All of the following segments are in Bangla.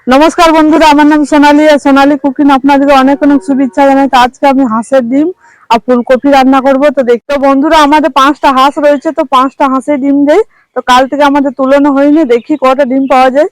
নমস্কার বন্ধুরা, আমার নাম সোনালী আর সোনালী কুকিং আপনাদেরকে অনেক অনেক শুভেচ্ছা জানাই। তো আজকে আমি হাঁসের ডিম আর ফুলকপি রান্না করব। তো দেখতে বন্ধুরা, আমাদের 5টা হাঁস রয়েছে, তো 5টা হাঁসের ডিম দেয়। তো কাল থেকে আমাদের তুলনা হয়নি, দেখি কটা ডিম পাওয়া যায়।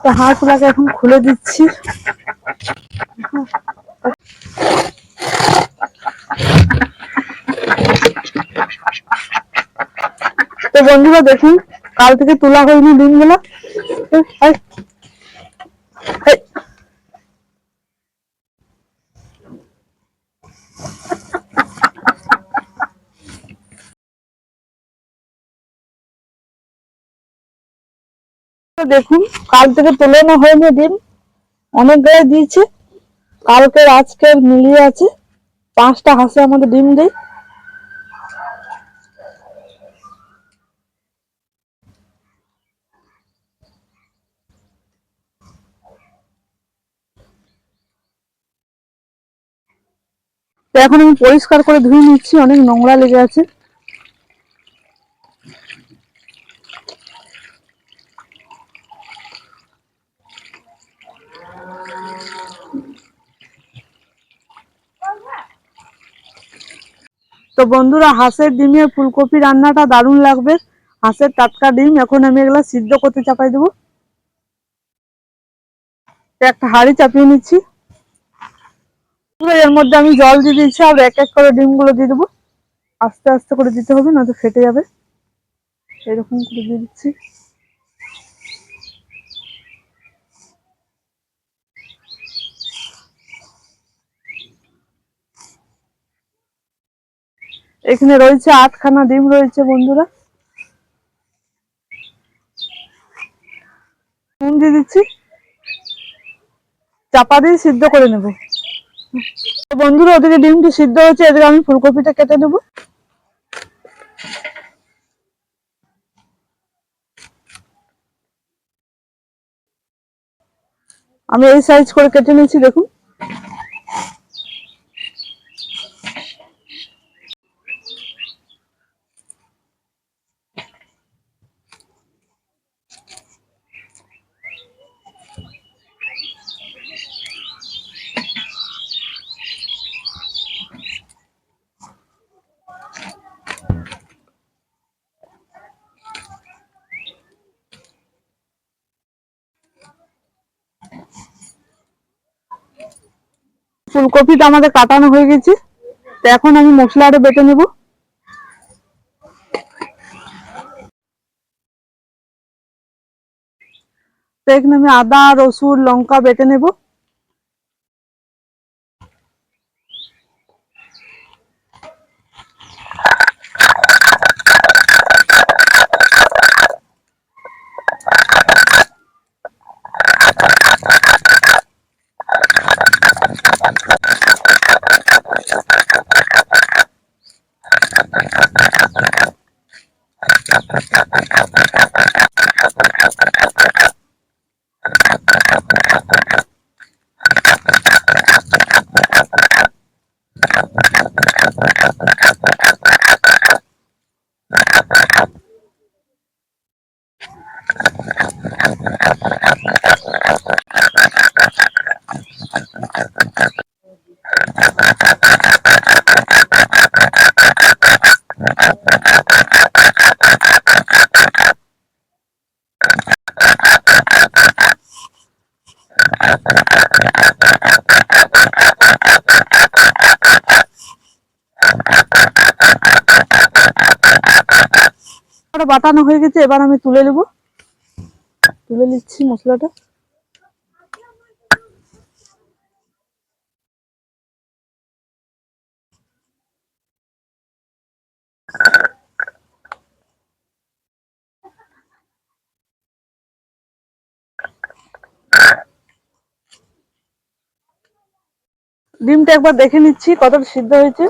তো হাঁসগুলাকে এখন খুলে দিচ্ছি। তো বন্ধুরা দেখুন, কাল থেকে তোলা হয়নি ডিমগুলো। দেখুন, কাল থেকে তোলানো হয়নি ডিম, অনেক গায়ে দিয়েছে। কালকের আজকের মিলিয়ে আছে, 5টা হাঁসে আমাদের ডিম দেয়। তো এখন আমি পরিষ্কার করে ধুয়ে নিচ্ছি, অনেক নোংরা লেগে আছে। তো বন্ধুরা, হাঁসের ডিমের ফুলকপি রান্নাটা দারুণ লাগবে। হাঁসের টাটকা ডিম, এখন আমি এগুলা সিদ্ধ করতে চাপাই দেবো। তো একটা হাঁড়ি চাপিয়ে নিচ্ছি, এর মধ্যে আমি জল দিয়ে দিচ্ছি আর এক এক করে ডিমগুলো দিয়ে দেবো। আস্তে আস্তে করে দিতে হবে, নয়তো ফেটে যাবে। এরকম করে দিয়ে দিচ্ছি। এখানে রয়েছে 8খানা ডিম রয়েছে বন্ধুরা। নুন দিয়ে দিচ্ছি, চাপা দিয়ে সিদ্ধ করে নেব। বন্ধুরা, ওদিকে ডিমটি সিদ্ধ হয়েছে, এদিকে আমি ফুলকপিটা কেটে নেব। আমি এই সাইজ করে কেটে নিয়েছি, দেখুন। ফুলকপিটা আমাদের কাটানো হয়ে গেছে। তো এখন আমি মশলাটা বেটে নেব। তো এখানে আমি আদা, রসুন, লঙ্কা বেটে নেব। বাটানো হয়ে গেছে, এবার আমি তুলে নেব। তুলে নিচ্ছি মশলাটা। ডিমটা একবার দেখে নিচ্ছি কতটা সিদ্ধ হয়েছে।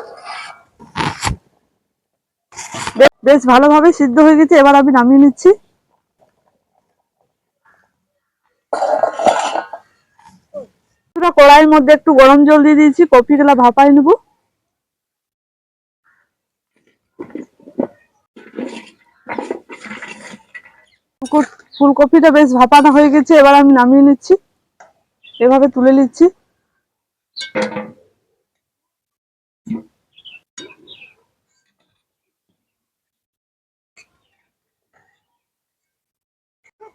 বেশ ভালোভাবে সিদ্ধ হয়ে গেছে, এবার আমি নামিয়ে নিচ্ছি। কড়াইয়ের মধ্যে একটু গরম জল দিয়ে দিয়েছি, কপিগুলা ভাপাই নেব। ফুলকপিটা বেশ ভাপানো হয়ে গেছে, এবার আমি নামিয়ে নিচ্ছি, এভাবে তুলে নিচ্ছি।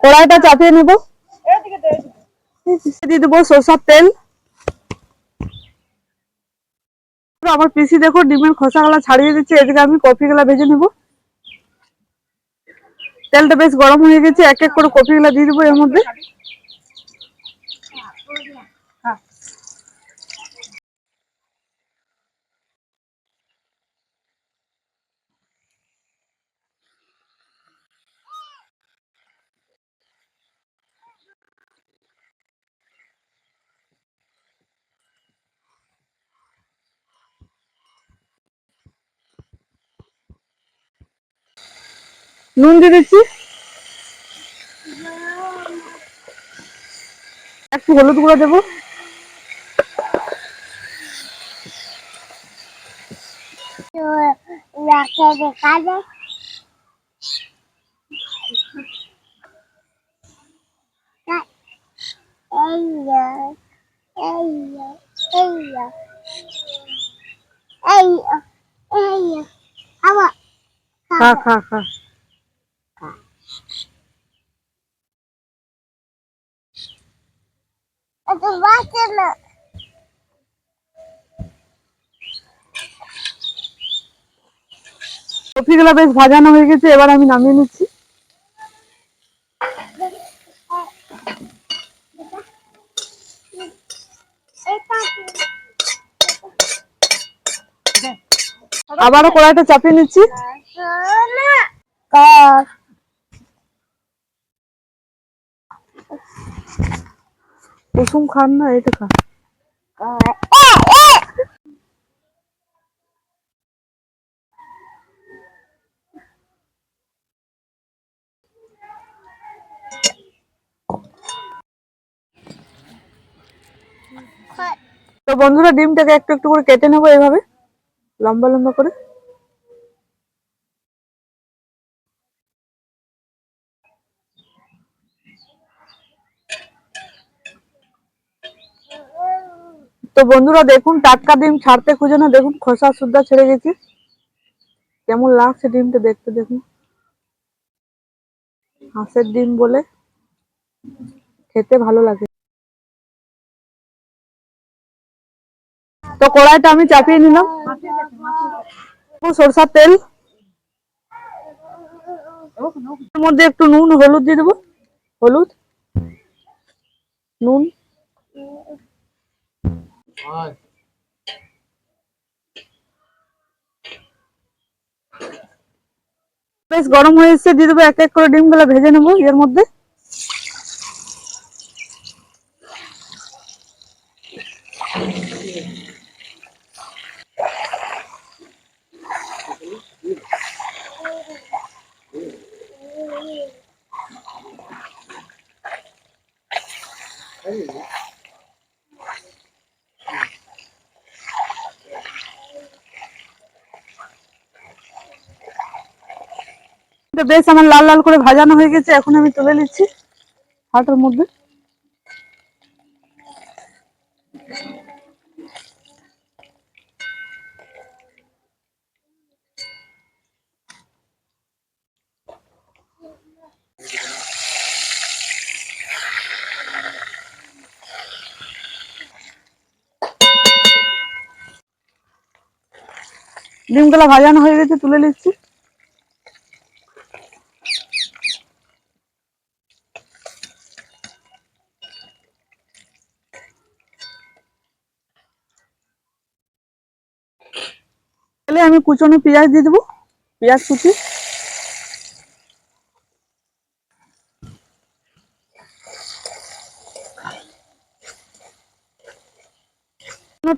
কড়াইটা চাপিয়ে নেব, দিয়ে দেবো সরষের তেল। আমার পিসি দেখো ডিমের খোসাগুলা ছাড়িয়ে দিচ্ছে, এদিকে আমি কপিগুলা ভেজে নেব। তেলটা বেশ গরম হয়ে গেছে, এক এক করে কপিগুলা দিয়ে দেবো এর মধ্যে। নুন দিয়ে দিচ্ছি, একটু হলুদ গুঁড়ো দেবো, খা খা খা। কপিগুলা বেশ ভাজানো হয়ে গেছে, এবার আমি নামিয়ে নিচ্ছি। আবারও কড়াইটা চাপিয়ে নিচ্ছি। কুসুম খান না, এটা খা। তো বন্ধুরা ডিমটাকে একটু একটু করে কেটে নেবো এইভাবে লম্বা লম্বা করে। তো বন্ধুরা দেখুন টাটকা ডিম ছাড়তে খুঁজে না, দেখুন খোসা সুদ্ধা ছেড়ে গেছে, কেমন লাগছে ডিমটা দেখতে। দেখুন হাঁসের ডিম বলে খেতে ভালো লাগে। তো কড়াইটা আমি চাপিয়ে নিলাম, সরষের তেল, এর মধ্যে একটু নুন হলুদ দিয়ে দেবো, হলুদ নুন, বেশ গরম হয়ে এসছে, দিয়ে দেবো এক এক করে ডিম গুলা ভেজে নেবো এর মধ্যে। বেশ আমার লাল লাল করে ভাজানো হয়ে গেছে, এখন আমি তুলে নিচ্ছি হাতের মধ্যে। ডিমগুলা ভাজানো হয়ে গেছে, তুলে নিচ্ছি। তাহলে আমি কুচনো পেঁয়াজ দিয়ে দেবো, পেঁয়াজ কুচি,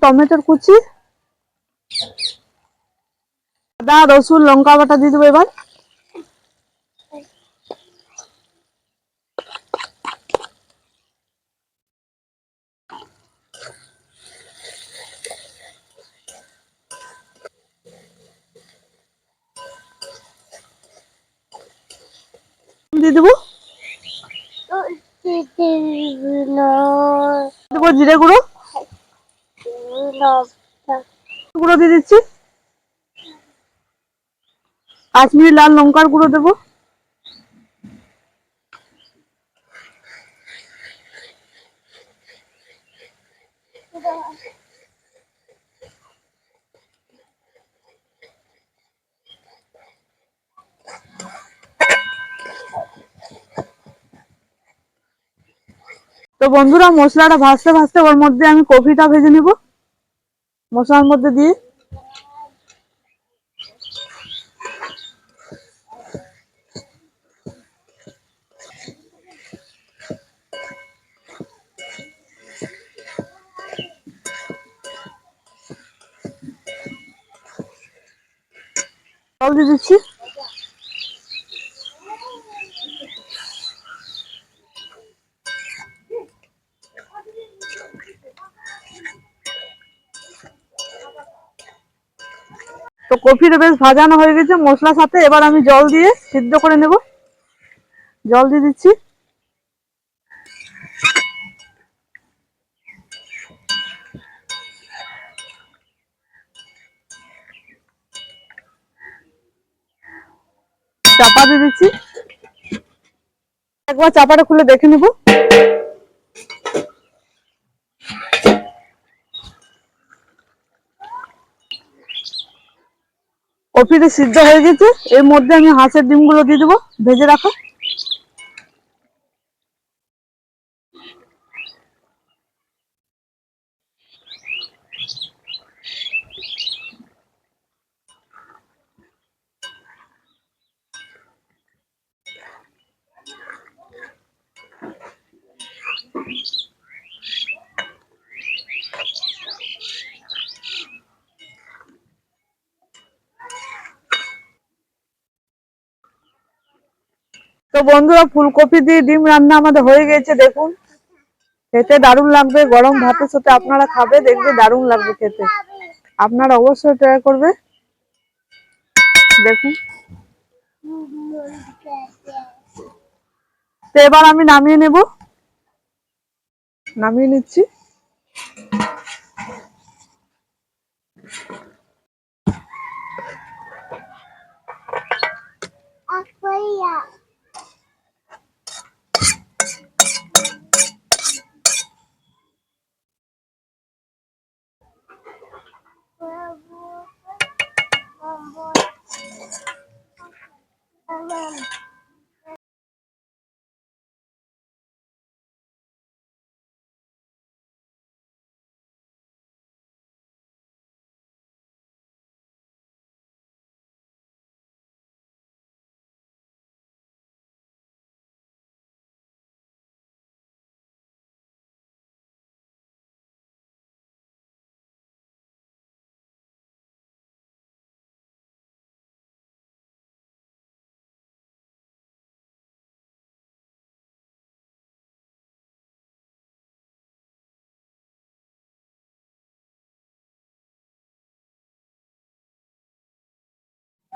টমেটোর কুচি, আদা রসুন লঙ্কা বাটা দিয়ে দেবো এবার। দিয়ে দেবো, দেবো জিরে গুঁড়ো, গুঁড়ো দিয়ে দিচ্ছি, কাশ্মীরি লাল লঙ্কার গুঁড়ো দেবো, তো বন্ধুরা মশলাটা ভাজতে ভাজতে ওর মধ্যে আমি কপিটা ভেজে নিব মশলার মধ্যে দিয়ে। জল দিয়ে দিচ্ছি, তো কপিটা বেশ ভাজানো হয়ে গেছে মশলার সাথে। এবার আমি জল দিয়ে সিদ্ধ করে নেব, জল দিয়ে দিচ্ছি, চাপা দিয়ে দিচ্ছি, একবার চাপাটা খুলে দেখে নেব। কপিটা সিদ্ধ হয়ে গেছে, এর মধ্যে আমি হাঁসের ডিমগুলো দিয়ে দেবো ভেজে রাখা। তো বন্ধুরা ফুলকপি দিয়ে ডিম রান্না আমাদের হয়ে গেছে, দেখুন খেতে দারুণ লাগবে, গরম ভাতের সাথে আপনারা খাবে দেখবে দারুণ লাগবে খেতে, আপনারা অবশ্যই ট্রাই করবে। দেখুন, তো এবার আমি নামিয়ে নেব, নামিয়ে নিচ্ছি।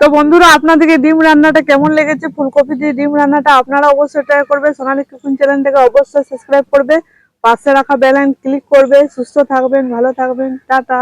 তো বন্ধুরা আপনাদেরকে ডিম রান্নাটা কেমন লেগেছে, ফুলকপি দিয়ে ডিম রান্নাটা আপনারা অবশ্যই ট্রাই করবে। সোনালী কুকিং চ্যানেলটাকে অবশ্যই সাবস্ক্রাইব করবে, পাশে রাখা বেল আইকন ক্লিক করবে। সুস্থ থাকবেন, ভালো থাকবেন, টাটা।